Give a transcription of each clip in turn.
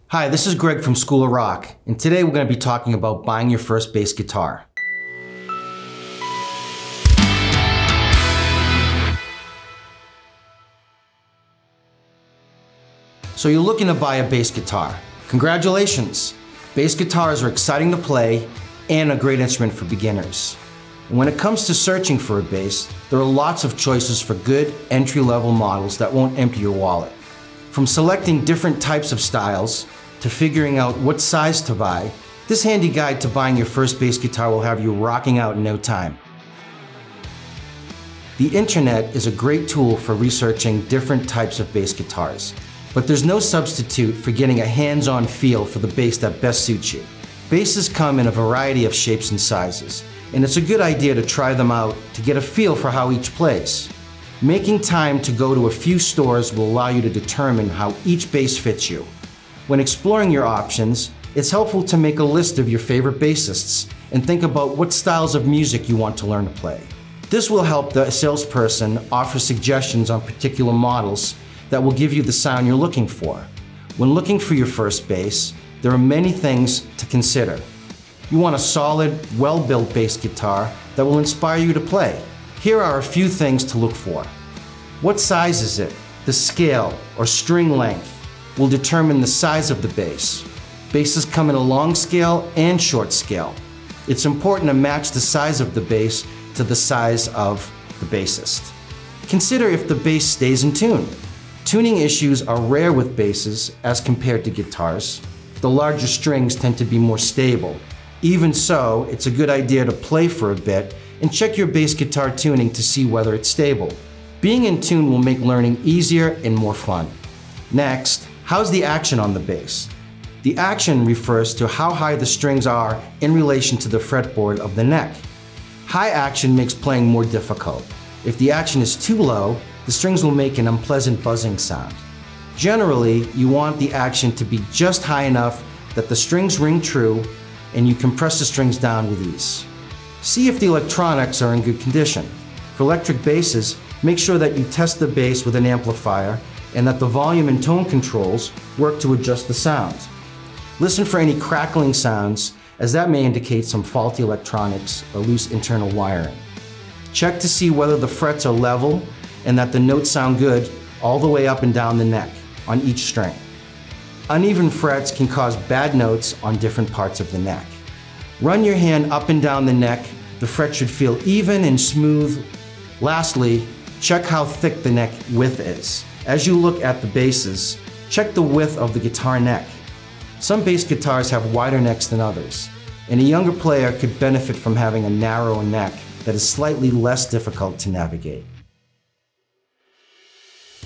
Hi, this is Greg from School of Rock, and today we're going to be talking about buying your first bass guitar. So you're looking to buy a bass guitar. Congratulations! Bass guitars are exciting to play and a great instrument for beginners. And when it comes to searching for a bass, there are lots of choices for good entry-level models that won't empty your wallet. From selecting different types of styles to figuring out what size to buy, this handy guide to buying your first bass guitar will have you rocking out in no time. The internet is a great tool for researching different types of bass guitars, but there's no substitute for getting a hands-on feel for the bass that best suits you. Basses come in a variety of shapes and sizes, and it's a good idea to try them out to get a feel for how each plays. Making time to go to a few stores will allow you to determine how each bass fits you. When exploring your options, it's helpful to make a list of your favorite bassists and think about what styles of music you want to learn to play. This will help the salesperson offer suggestions on particular models that will give you the sound you're looking for. When looking for your first bass, there are many things to consider. You want a solid, well-built bass guitar that will inspire you to play. Here are a few things to look for. What size is it? The scale or string length will determine the size of the bass. Basses come in a long scale and short scale. It's important to match the size of the bass to the size of the bassist. Consider if the bass stays in tune. Tuning issues are rare with basses as compared to guitars. The larger strings tend to be more stable. Even so, it's a good idea to play for a bit and check your bass guitar tuning to see whether it's stable. Being in tune will make learning easier and more fun. Next, how's the action on the bass? The action refers to how high the strings are in relation to the fretboard of the neck. High action makes playing more difficult. If the action is too low, the strings will make an unpleasant buzzing sound. Generally, you want the action to be just high enough that the strings ring true and you can press the strings down with ease. See if the electronics are in good condition. For electric basses, make sure that you test the bass with an amplifier and that the volume and tone controls work to adjust the sound. Listen for any crackling sounds, as that may indicate some faulty electronics or loose internal wiring. Check to see whether the frets are level and that the notes sound good all the way up and down the neck on each string. Uneven frets can cause bad notes on different parts of the neck. Run your hand up and down the neck. The fret should feel even and smooth. Lastly, check how thick the neck width is. As you look at the basses, check the width of the guitar neck. Some bass guitars have wider necks than others, and a younger player could benefit from having a narrow neck that is slightly less difficult to navigate.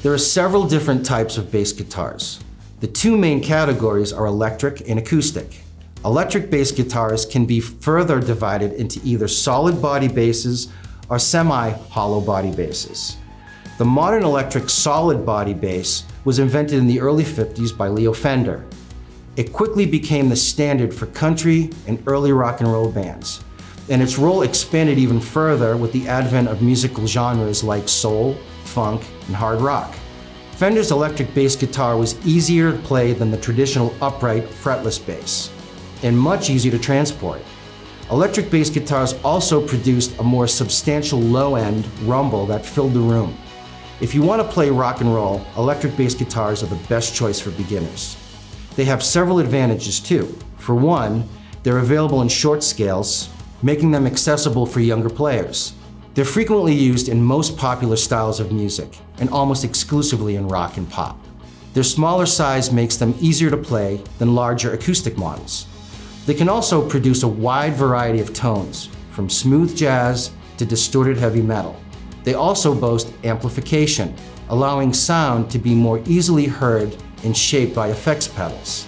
There are several different types of bass guitars. The two main categories are electric and acoustic. Electric bass guitars can be further divided into either solid body basses or semi-hollow body basses. The modern electric solid body bass was invented in the early 50s by Leo Fender. It quickly became the standard for country and early rock and roll bands, and its role expanded even further with the advent of musical genres like soul, funk, and hard rock. Fender's electric bass guitar was easier to play than the traditional upright, fretless bass, and much easier to transport. Electric bass guitars also produced a more substantial low-end rumble that filled the room. If you want to play rock and roll, electric bass guitars are the best choice for beginners. They have several advantages too. For one, they're available in short scales, making them accessible for younger players. They're frequently used in most popular styles of music, and almost exclusively in rock and pop. Their smaller size makes them easier to play than larger acoustic models. They can also produce a wide variety of tones, from smooth jazz to distorted heavy metal. They also boast amplification, allowing sound to be more easily heard and shaped by effects pedals.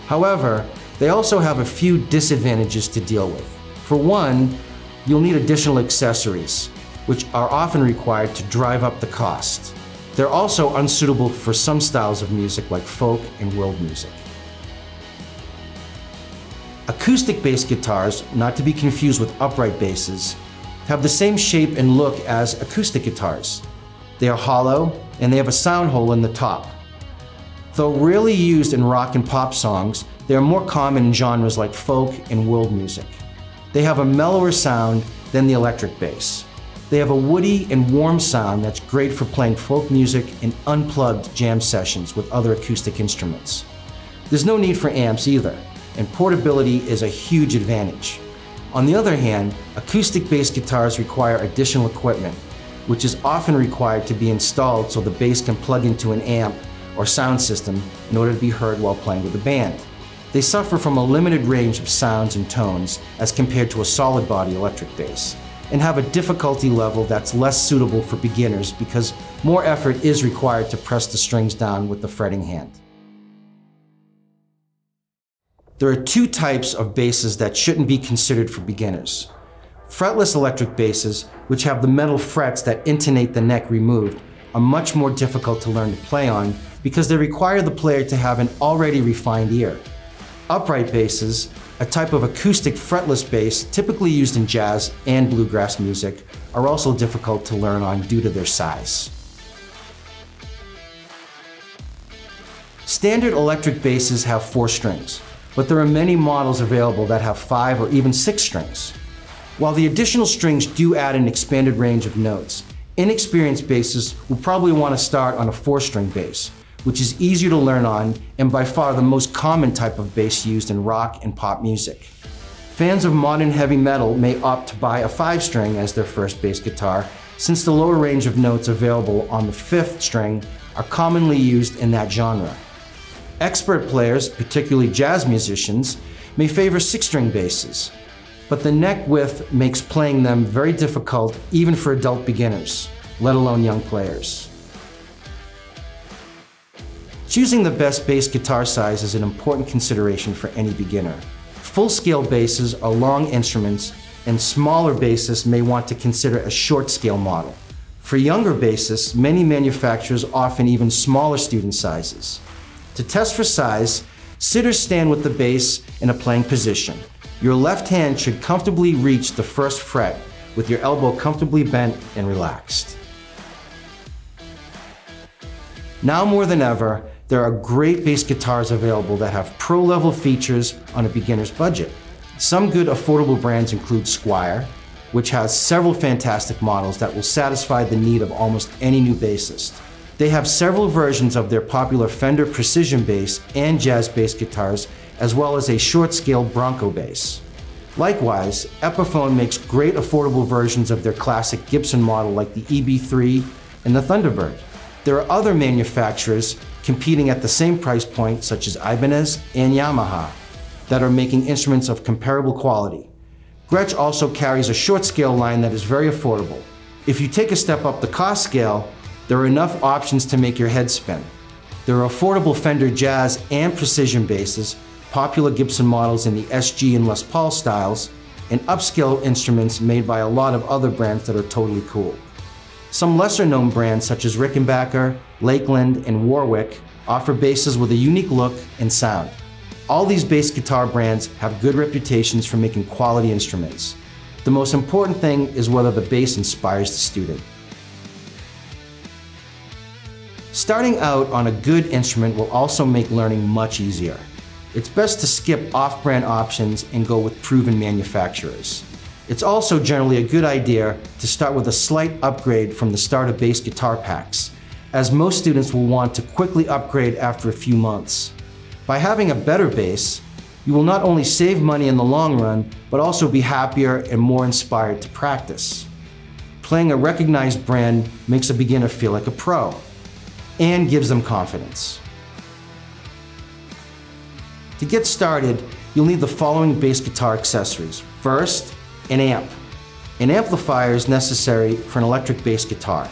However, they also have a few disadvantages to deal with. For one, you'll need additional accessories, which are often required to drive up the cost. They're also unsuitable for some styles of music like folk and world music. Acoustic bass guitars, not to be confused with upright basses, have the same shape and look as acoustic guitars. They are hollow and they have a sound hole in the top. Though rarely used in rock and pop songs, they are more common in genres like folk and world music. They have a mellower sound than the electric bass. They have a woody and warm sound that's great for playing folk music in unplugged jam sessions with other acoustic instruments. There's no need for amps either, and portability is a huge advantage. On the other hand, acoustic bass guitars require additional equipment, which is often required to be installed so the bass can plug into an amp or sound system in order to be heard while playing with the band. They suffer from a limited range of sounds and tones as compared to a solid body electric bass, and have a difficulty level that's less suitable for beginners because more effort is required to press the strings down with the fretting hand. There are two types of basses that shouldn't be considered for beginners. Fretless electric basses, which have the metal frets that intonate the neck removed, are much more difficult to learn to play on because they require the player to have an already refined ear. Upright basses, a type of acoustic fretless bass typically used in jazz and bluegrass music, are also difficult to learn on due to their size. Standard electric basses have 4 strings, but there are many models available that have 5 or even 6 strings. While the additional strings do add an expanded range of notes, inexperienced bassists will probably want to start on a 4-string bass, which is easier to learn on and by far the most common type of bass used in rock and pop music. Fans of modern heavy metal may opt to buy a 5-string as their first bass guitar, since the lower range of notes available on the 5th string are commonly used in that genre. Expert players, particularly jazz musicians, may favor 6-string basses, but the neck width makes playing them very difficult even for adult beginners, let alone young players. Choosing the best bass guitar size is an important consideration for any beginner. Full-scale basses are long instruments, and smaller bassists may want to consider a short-scale model. For younger bassists, many manufacturers offer even smaller student sizes. To test for size, sit or stand with the bass in a playing position. Your left hand should comfortably reach the first fret with your elbow comfortably bent and relaxed. Now more than ever, there are great bass guitars available that have pro-level features on a beginner's budget. Some good affordable brands include Squier, which has several fantastic models that will satisfy the need of almost any new bassist. They have several versions of their popular Fender Precision bass and jazz bass guitars, as well as a short-scale Bronco bass. Likewise, Epiphone makes great affordable versions of their classic Gibson model like the EB3 and the Thunderbird. There are other manufacturers competing at the same price point, such as Ibanez and Yamaha, that are making instruments of comparable quality. Gretsch also carries a short-scale line that is very affordable. If you take a step up the cost scale, there are enough options to make your head spin. There are affordable Fender Jazz and Precision basses, popular Gibson models in the SG and Les Paul styles, and upscale instruments made by a lot of other brands that are totally cool. Some lesser-known brands such as Rickenbacker, Lakeland, and Warwick offer basses with a unique look and sound. All these bass guitar brands have good reputations for making quality instruments. The most important thing is whether the bass inspires the student. Starting out on a good instrument will also make learning much easier. It's best to skip off-brand options and go with proven manufacturers. It's also generally a good idea to start with a slight upgrade from the start of bass guitar packs, as most students will want to quickly upgrade after a few months. By having a better bass, you will not only save money in the long run, but also be happier and more inspired to practice. Playing a recognized brand makes a beginner feel like a pro, and gives them confidence. To get started, you'll need the following bass guitar accessories. First, an amp. An amplifier is necessary for an electric bass guitar.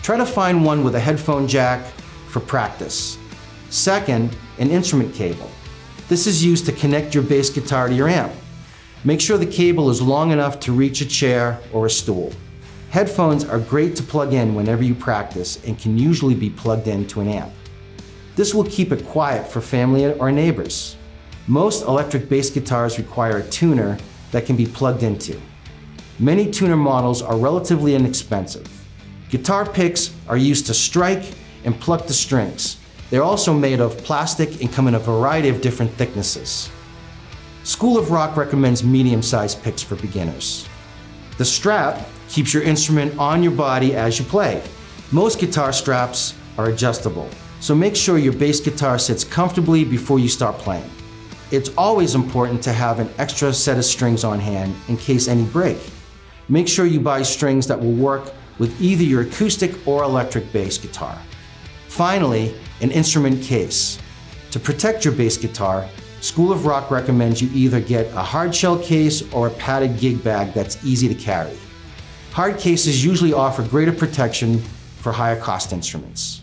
Try to find one with a headphone jack for practice. Second, an instrument cable. This is used to connect your bass guitar to your amp. Make sure the cable is long enough to reach a chair or a stool. Headphones are great to plug in whenever you practice and can usually be plugged into an amp. This will keep it quiet for family or neighbors. Most electric bass guitars require a tuner that can be plugged into. Many tuner models are relatively inexpensive. Guitar picks are used to strike and pluck the strings, They're also made of plastic and come in a variety of different thicknesses. School of Rock recommends medium-sized picks for beginners. The strap keeps your instrument on your body as you play. Most guitar straps are adjustable, so make sure your bass guitar sits comfortably before you start playing. It's always important to have an extra set of strings on hand in case any break. Make sure you buy strings that will work with either your acoustic or electric bass guitar. Finally, an instrument case. To protect your bass guitar, School of Rock recommends you either get a hard shell case or a padded gig bag that's easy to carry. Hard cases usually offer greater protection for higher cost instruments.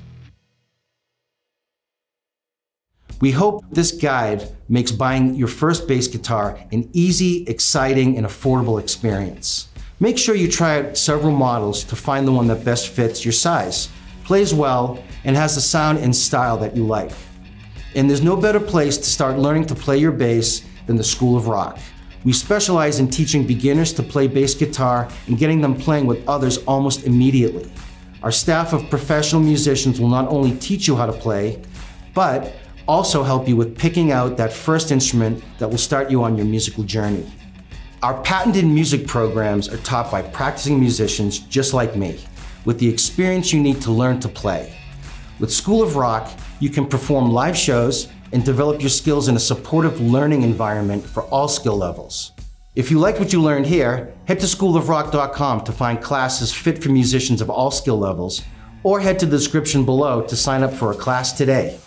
We hope this guide makes buying your first bass guitar an easy, exciting, and affordable experience. Make sure you try out several models to find the one that best fits your size, plays well, and has the sound and style that you like. And there's no better place to start learning to play your bass than the School of Rock. We specialize in teaching beginners to play bass guitar and getting them playing with others almost immediately. Our staff of professional musicians will not only teach you how to play, but also help you with picking out that first instrument that will start you on your musical journey. Our patented music programs are taught by practicing musicians just like me, with the experience you need to learn to play. With School of Rock, you can perform live shows and develop your skills in a supportive learning environment for all skill levels. If you liked what you learned here, head to schoolofrock.com to find classes fit for musicians of all skill levels, or head to the description below to sign up for a class today.